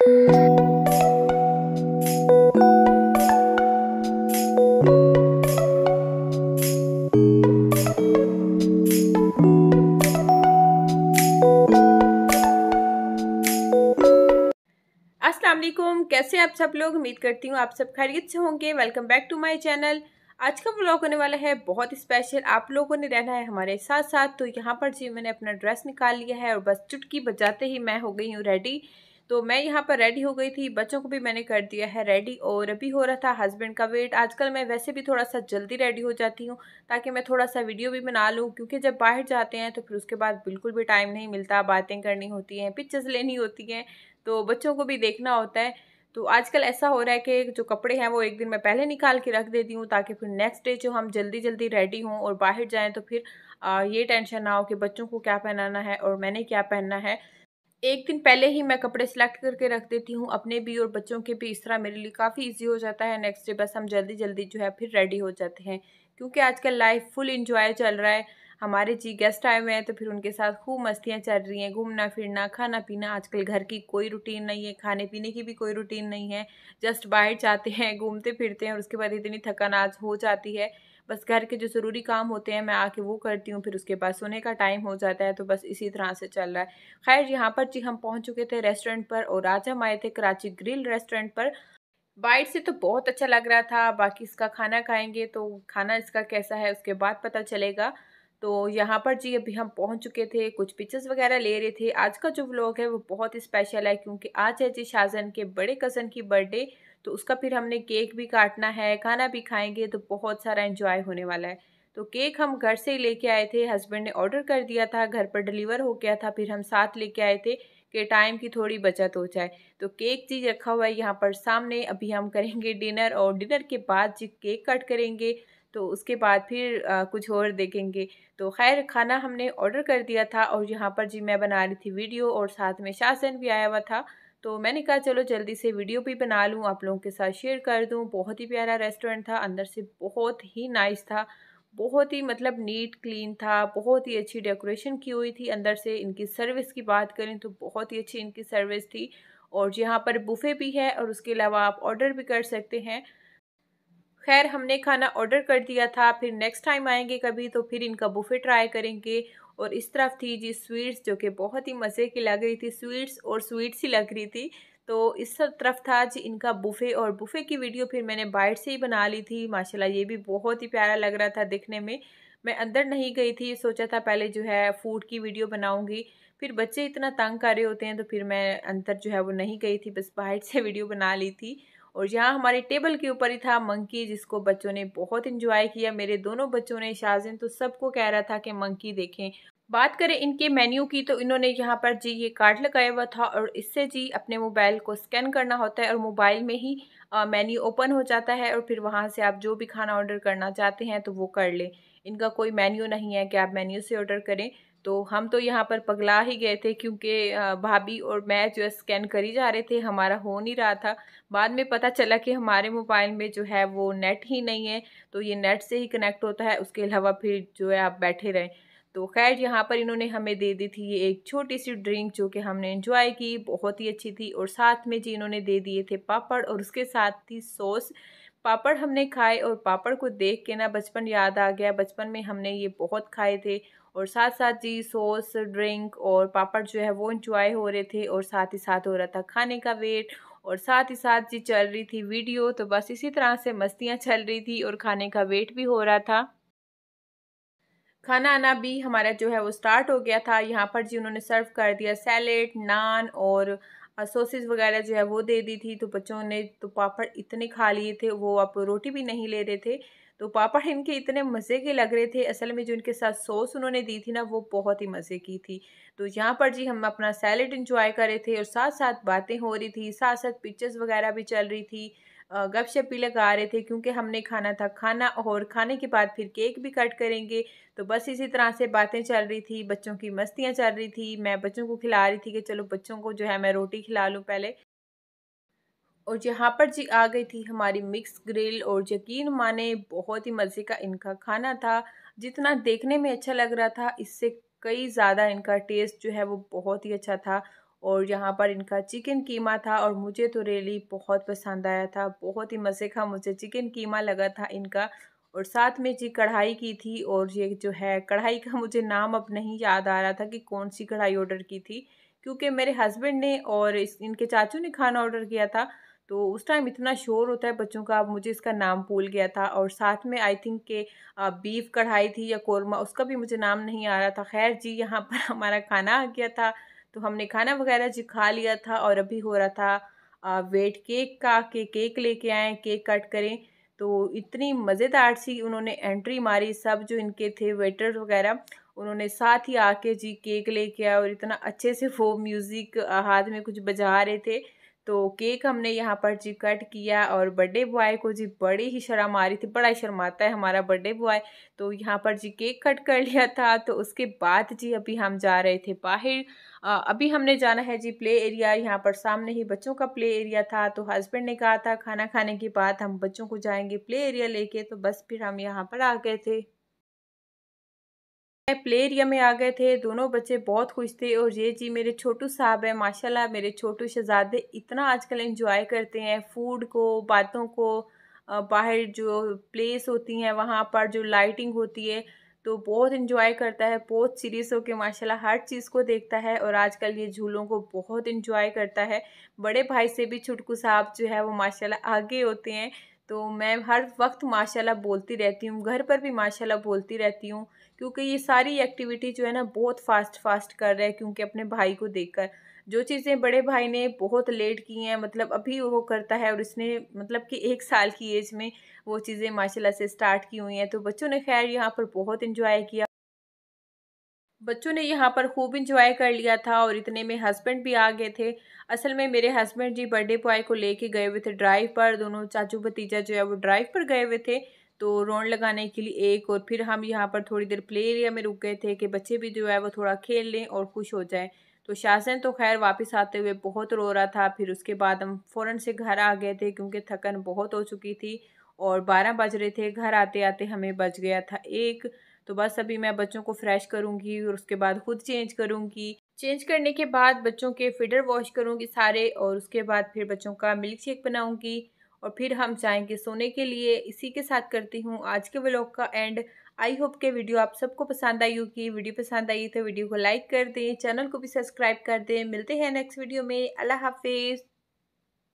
अस्सलाम वालेकुम, कैसे आप सब लोग। उम्मीद करती हूँ आप सब खैरियत से होंगे। Welcome back to my channel. आज का व्लॉग होने वाला है बहुत स्पेशल। आप लोगों ने रहना है हमारे साथ साथ। तो यहाँ पर जी मैंने अपना ड्रेस निकाल लिया है और बस चुटकी बजाते ही मैं हो गई हूँ रेडी। तो मैं यहाँ पर रेडी हो गई थी, बच्चों को भी मैंने कर दिया है रेडी और अभी हो रहा था हस्बैंड का वेट। आजकल मैं वैसे भी थोड़ा सा जल्दी रेडी हो जाती हूँ ताकि मैं थोड़ा सा वीडियो भी बना लूँ, क्योंकि जब बाहर जाते हैं तो फिर उसके बाद बिल्कुल भी टाइम नहीं मिलता। बातें करनी होती हैं, पिक्चर्स लेनी होती हैं, तो बच्चों को भी देखना होता है। तो आजकल ऐसा हो रहा है कि जो कपड़े हैं वो एक दिन मैं पहले निकाल के रख देती हूँ ताकि फिर नेक्स्ट डे जो हम जल्दी जल्दी रेडी हों और बाहर जाएं तो फिर ये टेंशन ना हो कि बच्चों को क्या पहनाना है और मैंने क्या पहनना है। एक दिन पहले ही मैं कपड़े सिलेक्ट करके रख देती हूँ, अपने भी और बच्चों के भी। इस तरह मेरे लिए काफ़ी इजी हो जाता है। नेक्स्ट डे बस हम जल्दी जल्दी जो है फिर रेडी हो जाते हैं, क्योंकि आजकल लाइफ फुल इंजॉय चल रहा है। हमारे जी गेस्ट आए हुए हैं तो फिर उनके साथ खूब मस्तियाँ चल रही हैं, घूमना फिरना खाना पीना। आजकल घर की कोई रूटीन नहीं है, खाने पीने की भी कोई रूटीन नहीं है। जस्ट बाहर जाते हैं, घूमते फिरते हैं और उसके बाद इतनी थकान आज हो जाती है। बस घर के जो ज़रूरी काम होते हैं मैं आके वो करती हूँ, फिर उसके बाद सोने का टाइम हो जाता है। तो बस इसी तरह से चल रहा है। खैर यहाँ पर जी हम पहुँच चुके थे रेस्टोरेंट पर और आज हम आए थे कराची ग्रिल रेस्टोरेंट पर। बाइट से तो बहुत अच्छा लग रहा था, बाकी इसका खाना खाएंगे तो खाना इसका कैसा है उसके बाद पता चलेगा। तो यहाँ पर जी अभी हम पहुँच चुके थे, कुछ पिक्चर्स वगैरह ले रहे थे। आज का जो व्लॉग है वो बहुत स्पेशल है क्योंकि आज है जी शाहजहान के बड़े कज़न की बर्थडे। तो उसका फिर हमने केक भी काटना है, खाना भी खाएंगे, तो बहुत सारा एंजॉय होने वाला है। तो केक हम घर से ही लेके आए थे, हस्बैंड ने ऑर्डर कर दिया था, घर पर डिलीवर हो गया था। फिर हम साथ लेके आए थे कि टाइम की थोड़ी बचत हो जाए। तो केक जी रखा हुआ है यहाँ पर सामने। अभी हम करेंगे डिनर और डिनर के बाद जी केक कट करेंगे, तो उसके बाद फिर कुछ और देखेंगे। तो खैर खाना हमने ऑर्डर कर दिया था और यहाँ पर जी मैं बना रही थी वीडियो और साथ में शाहजहान भी आया हुआ था। तो मैंने कहा चलो जल्दी से वीडियो भी बना लूँ, आप लोगों के साथ शेयर कर दूँ। बहुत ही प्यारा रेस्टोरेंट था, अंदर से बहुत ही नाइस था, बहुत ही मतलब नीट क्लीन था, बहुत ही अच्छी डेकोरेशन की हुई थी अंदर से। इनकी सर्विस की बात करें तो बहुत ही अच्छी इनकी सर्विस थी। और यहाँ पर बुफे भी है और उसके अलावा आप ऑर्डर भी कर सकते हैं। खैर हमने खाना ऑर्डर कर दिया था, फिर नेक्स्ट टाइम आएंगे कभी तो फिर इनका बुफे ट्राई करेंगे। और इस तरफ थी जी स्वीट्स, जो कि बहुत ही मज़े की लग रही थी, स्वीट्स और स्वीट्स ही लग रही थी। तो इस सब तरफ था जी इनका बुफे, और बुफे की वीडियो फिर मैंने बाहर से ही बना ली थी। माशाल्लाह ये भी बहुत ही प्यारा लग रहा था दिखने में। मैं अंदर नहीं गई थी, सोचा था पहले जो है फूड की वीडियो बनाऊंगी, फिर बच्चे इतना तंग कर रहे होते हैं तो फिर मैं अंदर जो है वो नहीं गई थी, बस बाहर से वीडियो बना ली थी। और यहाँ हमारे टेबल के ऊपर ही था मंकी, जिसको बच्चों ने बहुत इंजॉय किया। मेरे दोनों बच्चों ने, शाहजहान तो सबको कह रहा था कि मंकी देखें। बात करें इनके मेन्यू की तो इन्होंने यहाँ पर जी ये कार्ड लगाया हुआ था और इससे जी अपने मोबाइल को स्कैन करना होता है और मोबाइल में ही मेन्यू ओपन हो जाता है और फिर वहाँ से आप जो भी खाना ऑर्डर करना चाहते हैं तो वो कर लें। इनका कोई मेन्यू नहीं है कि आप मेन्यू से ऑर्डर करें। तो हम तो यहाँ पर पगला ही गए थे क्योंकि भाभी और मैं जो है स्कैन कर ही जा रहे थे, हमारा हो नहीं रहा था। बाद में पता चला कि हमारे मोबाइल में जो है वो नेट ही नहीं है, तो ये नेट से ही कनेक्ट होता है, उसके अलावा फिर जो है आप बैठे रहें। तो खैर यहाँ पर इन्होंने हमें दे दी थी ये एक छोटी सी ड्रिंक, जो कि हमने एंजॉय की, बहुत ही अच्छी थी। और साथ में जी इन्होंने दे दिए थे पापड़ और उसके साथ थी सॉस। पापड़ हमने खाए और पापड़ को देख के ना बचपन याद आ गया, बचपन में हमने ये बहुत खाए थे। और साथ साथ जी सॉस, ड्रिंक और पापड़ जो है वो इंजॉय हो रहे थे और साथ ही साथ हो रहा था खाने का वेट और साथ ही साथ जी चल रही थी वीडियो। तो बस इसी तरह से मस्तियाँ चल रही थी और खाने का वेट भी हो रहा था। खाना आना भी हमारा जो है वो स्टार्ट हो गया था। यहाँ पर जी उन्होंने सर्व कर दिया सैलेड, नान और सॉसेस वगैरह जो है वो दे दी थी। तो बच्चों ने तो पापड़ इतने खा लिए थे, वो आप रोटी भी नहीं ले रहे थे। तो पापड़ इनके इतने मज़े के लग रहे थे, असल में जो इनके साथ सॉस उन्होंने दी थी ना वो बहुत ही मज़े की थी। तो यहाँ पर जी हम अपना सैलेड इंजॉय कर रहे थे और साथ साथ बातें हो रही थी, साथ साथ पिक्चर्स वगैरह भी चल रही थी, गपशप भी लगा रहे थे, क्योंकि हमने खाना था खाना और खाने के बाद फिर केक भी कट करेंगे। तो बस इसी तरह से बातें चल रही थी, बच्चों की मस्तियाँ चल रही थी। मैं बच्चों को खिला रही थी कि चलो बच्चों को जो है मैं रोटी खिला लूँ पहले। और यहाँ पर जी आ गई थी हमारी मिक्स ग्रिल और यकीन माने बहुत ही मज़े का इनका खाना था। जितना देखने में अच्छा लग रहा था इससे कई ज़्यादा इनका टेस्ट जो है वो बहुत ही अच्छा था। और यहाँ पर इनका चिकन कीमा था और मुझे तो रियली बहुत पसंद आया था, बहुत ही मज़े का मुझे चिकन कीमा लगा था इनका। और साथ में जी कढ़ाई की थी, और ये जो है कढ़ाई का मुझे नाम अब नहीं याद आ रहा था कि कौन सी कढ़ाई ऑर्डर की थी, क्योंकि मेरे हस्बैंड ने और इनके चाचू ने खाना ऑर्डर किया था। तो उस टाइम इतना शोर होता है बच्चों का, अब मुझे इसका नाम भूल गया था। और साथ में आई थिंक के बीफ कढ़ाई थी या कोरमा, उसका भी मुझे नाम नहीं आ रहा था। खैर जी यहाँ पर हमारा खाना आ गया था, तो हमने खाना वगैरह जी खा लिया था। और अभी हो रहा था वेट केक का, के केक लेके आए, केक कट करें। तो इतनी मज़ेदार सी उन्होंने एंट्री मारी, सब जो इनके थे वेटर वगैरह, उन्होंने साथ ही आके जी केक लेके आए, और इतना अच्छे से वो म्यूज़िक हाथ में कुछ बजा रहे थे। तो केक हमने यहाँ पर जी कट किया, और बर्थडे बॉय को जी बड़ी ही शर्म आ रही थी, बड़ा ही शर्माता है हमारा बर्थडे बॉय। तो यहाँ पर जी केक कट कर लिया था। तो उसके बाद जी अभी हम जा रहे थे बाहर। अभी हमने जाना है जी प्ले एरिया, यहाँ पर सामने ही बच्चों का प्ले एरिया था। तो हस्बैंड ने कहा था खाना खाने के बाद हम बच्चों को जाएंगे प्ले एरिया लेके, तो बस फिर हम यहाँ पर आ गए थे। प्ले एरिया में आ गए थे, दोनों बच्चे बहुत खुश थे। और ये जी मेरे छोटू साहब है, माशाल्लाह मेरे छोटू शहजादे इतना आजकल एंजॉय करते हैं फूड को, बातों को। बाहर जो प्लेस होती हैं वहाँ पर जो लाइटिंग होती है, तो बहुत एंजॉय करता है, बहुत सीरियस होके माशाल्लाह हर चीज़ को देखता है। और आजकल ये झूलों को बहुत एंजॉय करता है। बड़े भाई से भी छुटकू साहब जो है वो माशाल्लाह आगे होते हैं। तो मैं हर वक्त माशाल्लाह बोलती रहती हूँ, घर पर भी माशाल्लाह बोलती रहती हूँ, क्योंकि ये सारी एक्टिविटी जो है ना बहुत फास्ट फास्ट कर रहे हैं, क्योंकि अपने भाई को देखकर जो चीज़ें बड़े भाई ने बहुत लेट की हैं, मतलब अभी वो करता है, और इसने मतलब कि 1 साल की एज में वो चीज़ें माशाल्लाह से स्टार्ट की हुई हैं। तो बच्चों ने खैर यहाँ पर बहुत इंजॉय किया, बच्चों ने यहाँ पर खूब इंजॉय कर लिया था। और इतने में हस्बैंड भी आ गए थे। असल में मेरे हस्बैंड जी बर्थडे बॉय को लेके गए हुए थे ड्राइव पर, दोनों चाचू भतीजा जो है वो ड्राइव पर गए हुए थे, तो रौंड लगाने के लिए एक। और फिर हम यहाँ पर थोड़ी देर प्ले एरिया में रुक गए थे कि बच्चे भी जो है वो थोड़ा खेल लें और खुश हो जाएं। तो शासन तो खैर वापस आते हुए बहुत रो रहा था। फिर उसके बाद हम फ़ौरन से घर आ गए थे, क्योंकि थकन बहुत हो चुकी थी, और 12 बज रहे थे, घर आते आते हमें बज गया था 1। तो बस अभी मैं बच्चों को फ्रेश करूँगी, और उसके बाद खुद चेंज करूँगी। चेंज करने के बाद बच्चों के फीडर वॉश करूँगी सारे, और उसके बाद फिर बच्चों का मिल्क शेक बनाऊँगी, और फिर हम जाएंगे सोने के लिए। इसी के साथ करती हूँ आज के व्लॉग का एंड। आई होप के वीडियो आप सबको पसंद आई होगी। वीडियो पसंद आई तो वीडियो को लाइक कर दें, चैनल को भी सब्सक्राइब कर दें। मिलते हैं नेक्स्ट वीडियो में। अल्लाह हाफिज़।